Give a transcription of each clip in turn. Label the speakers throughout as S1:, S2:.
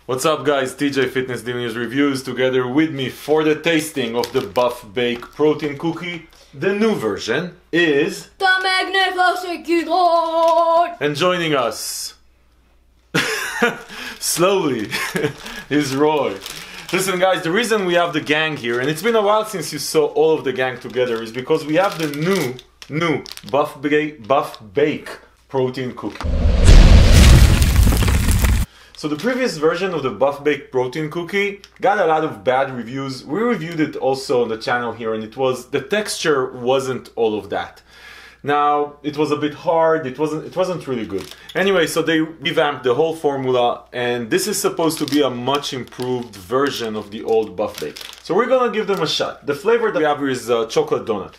S1: What's up guys, TJ Fitness DIDN Reviews together with me for the tasting of the Buff Bake Protein Cookie. The new version is...
S2: the Magnificent Keyboard!
S1: And joining us, slowly, is Roy. Listen guys, the reason we have the gang here, and it's been a while since you saw all of the gang together, is because we have the new Buff Bake Protein Cookie. So the previous version of the Buff Bake Protein Cookie got a lot of bad reviews. We reviewed it also on the channel here, and the texture wasn't all of that. Now, it was a bit hard, it wasn't really good. Anyway, so they revamped the whole formula, and this is supposed to be a much improved version of the old Buff Bake. So we're gonna give them a shot. The flavor that we have here is chocolate donut.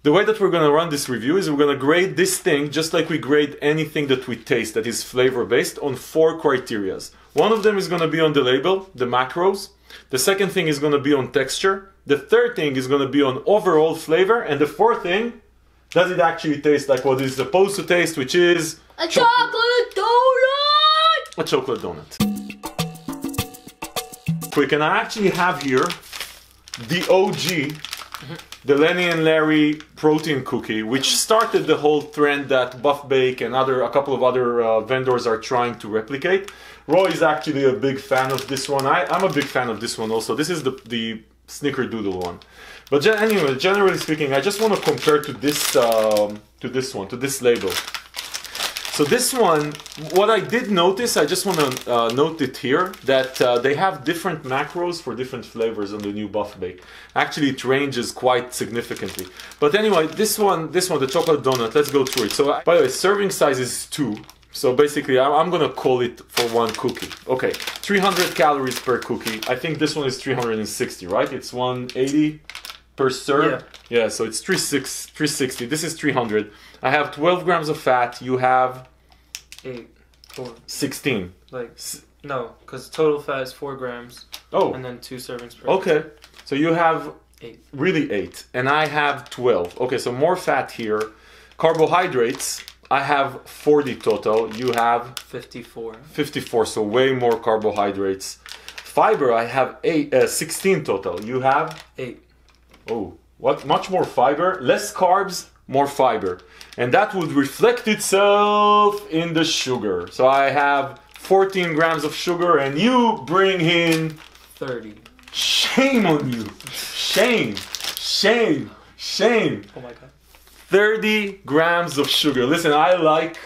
S1: The way that we're gonna run this review is we're gonna grade this thing just like we grade anything that we taste that is flavor based on 4 criterias. One of them is gonna be on the label, the macros. The second thing is gonna be on texture. The third thing is gonna be on overall flavor. And the fourth thing, does it actually taste like what it's supposed to taste, which is...
S2: a chocolate donut!
S1: A chocolate donut. Quick, and I actually have here the OG, the Lenny and Larry protein cookie, which started the whole trend that Buff Bake and a couple of other vendors are trying to replicate. Roy is actually a big fan of this one. I'm a big fan of this one also. This is the Snickerdoodle one. But anyway, generally speaking, I just want to compare to this label. So this one, what I did notice, I just want to note it here, that they have different macros for different flavors on the new Buff Bake. Actually, it ranges quite significantly. But anyway, this one, the chocolate donut, let's go through it. So, by the way, serving size is 2. So basically, I'm going to call it for 1 cookie. Okay, 300 calories per cookie. I think this one is 360, right? It's 180 per serve. Yeah, so it's 360. This is 300. I have 12 grams of fat. You have 16.
S3: Like, no, because total fat is 4 grams.
S1: Oh.
S3: And then 2 servings per.
S1: Okay. So you have
S3: 8.
S1: Really 8. And I have 12. Okay, so more fat here. Carbohydrates, I have 40 total. You have
S3: 54.
S1: 54, so way more carbohydrates. Fiber, I have 16 total. You have
S3: 8.
S1: Oh, what? Much more fiber, less carbs, more fiber. And that would reflect itself in the sugar. So I have 14 grams of sugar and you bring in
S3: 30.
S1: Shame on you. Shame. Shame. Shame.
S3: Oh my god.
S1: 30 grams of sugar. Listen, I like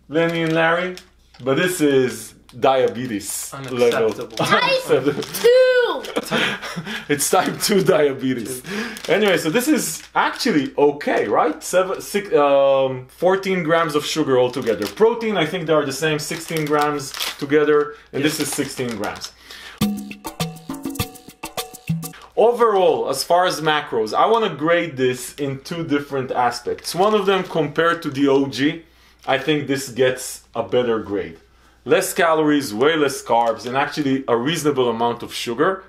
S1: Lenny and Larry, but this is diabetes level.
S2: Type 2!
S1: It's type 2 diabetes. Anyway, so this is actually okay, right? 14 grams of sugar altogether. Protein, I think they are the same, 16 grams together, and this is 16 grams. Overall, as far as macros, I want to grade this in 2 different aspects. One of them, compared to the OG, I think this gets a better grade. Less calories, way less carbs, and actually a reasonable amount of sugar.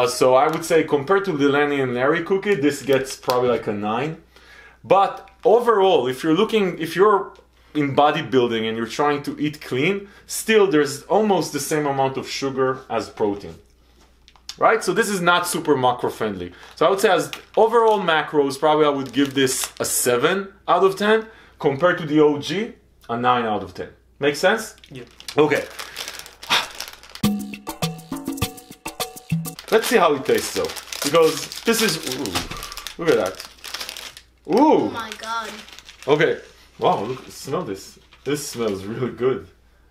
S1: So I would say compared to the Lenny and Larry cookie, this gets probably like a 9. But overall, if you're in bodybuilding and you're trying to eat clean, still there's almost the same amount of sugar as protein. Right? So this is not super macro friendly. So I would say as overall macros, probably I would give this a 7 out of 10. Compared to the OG, a 9 out of 10. Make sense?
S3: Yeah.
S1: Okay. Let's see how it tastes though. Because this is... Ooh, look at that. Ooh!
S2: Oh my god.
S1: Okay. Wow, look, smell this. This smells really good.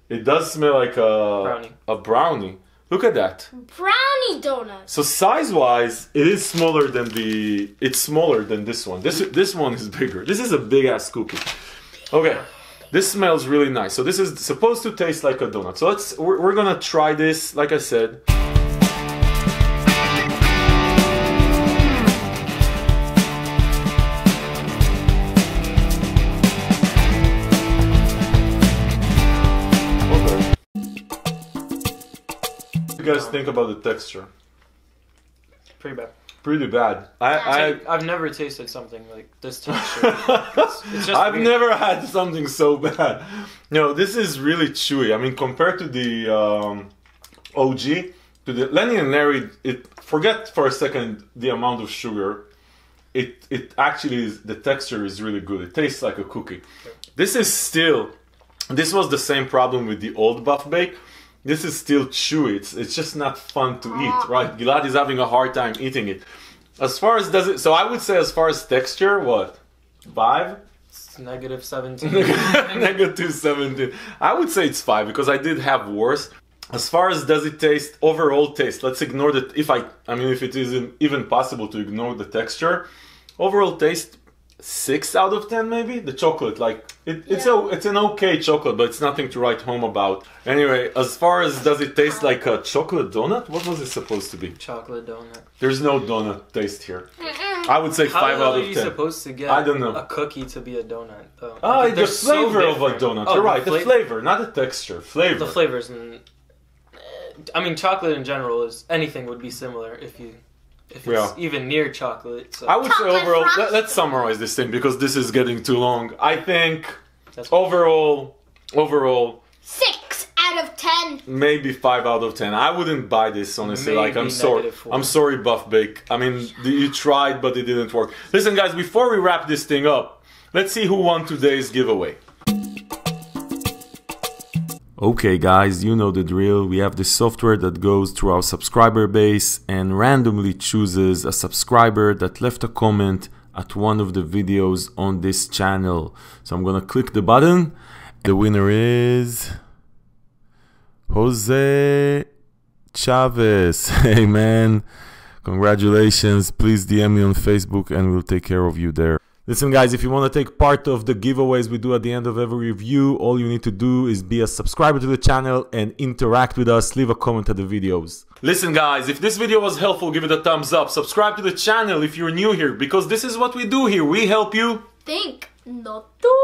S1: It does smell like a brownie. Look at that.
S2: Brownie donut.
S1: So size-wise, it is smaller than it's smaller than this one. This one is bigger. This is a big-ass cookie. Okay. This smells really nice. So this is supposed to taste like a donut. So we're gonna try this, like I said. Okay. What do you guys think about the texture?
S3: Pretty bad.
S1: Pretty bad.
S3: I've never tasted something like this texture. It's just
S1: I've
S3: weird.
S1: never had something so bad. No, this is really chewy. I mean, compared to the OG to the Lenny and Larry. Forget for a second the amount of sugar. It actually is, the texture is really good. It tastes like a cookie. This was the same problem with the old buff bake. This is still chewy. It's just not fun to eat, right? Gilad is having a hard time eating it. As far as so I would say as far as texture, what? 5?
S3: It's -17.
S1: -17. I would say it's 5 because I did have worse. As far as does it taste, overall taste, let's ignore that. If it isn't even possible to ignore the texture, overall taste 6 out of 10 maybe. The chocolate, like it's an okay chocolate, but it's nothing to write home about. Anyway, as far as does it taste like a chocolate donut? What was it supposed to be?
S3: Chocolate donut.
S1: There's no donut taste here. I would say 5
S3: How
S1: out
S3: are
S1: of
S3: you
S1: 10.
S3: supposed to get
S1: I don't know.
S3: a cookie to be a donut though?
S1: Ah,
S3: Like,
S1: the
S3: they're so
S1: flavor of a
S3: different.
S1: donut.
S3: Oh,
S1: You're right. The flavor, not the texture. Flavor.
S3: The flavors and I mean chocolate in general is anything would be similar if it's even near chocolate. So.
S1: I would say
S2: Chocolate
S1: overall,
S2: frost?
S1: let's summarize this thing because this is getting too long. I think
S3: That's-
S1: overall,
S2: 6 out of 10.
S1: maybe 5 out of 10. I wouldn't buy this, honestly.
S3: Maybe
S1: Like, I'm sorry.
S3: -4.
S1: I'm sorry, Buff Bake. I mean, you tried, but it didn't work. Listen, guys, before we wrap this thing up, let's see who won today's giveaway. Okay guys, you know the drill. We have this software that goes through our subscriber base and randomly chooses a subscriber that left a comment at one of the videos on this channel. So I'm gonna click the button. The winner is Jose Chavez. Hey man, congratulations. Please DM me on Facebook and we'll take care of you there. Listen guys, if you want to take part of the giveaways we do at the end of every review, all you need to do is be a subscriber to the channel and interact with us. Leave a comment at the videos. Listen guys, if this video was helpful, give it a thumbs up. Subscribe to the channel if you're new here, because this is what we do here. We help you
S2: Think, not do.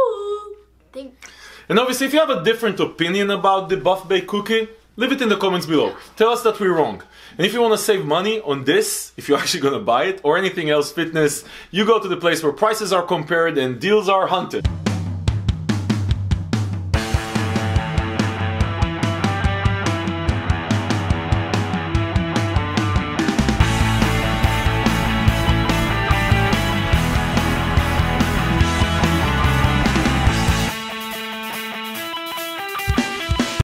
S2: Think.
S1: And obviously, if you have a different opinion about the buff bake cookie, leave it in the comments below. Tell us that we're wrong. And if you want to save money on this, if you're actually going to buy it, or anything else fitness, you go to the place where prices are compared and deals are hunted.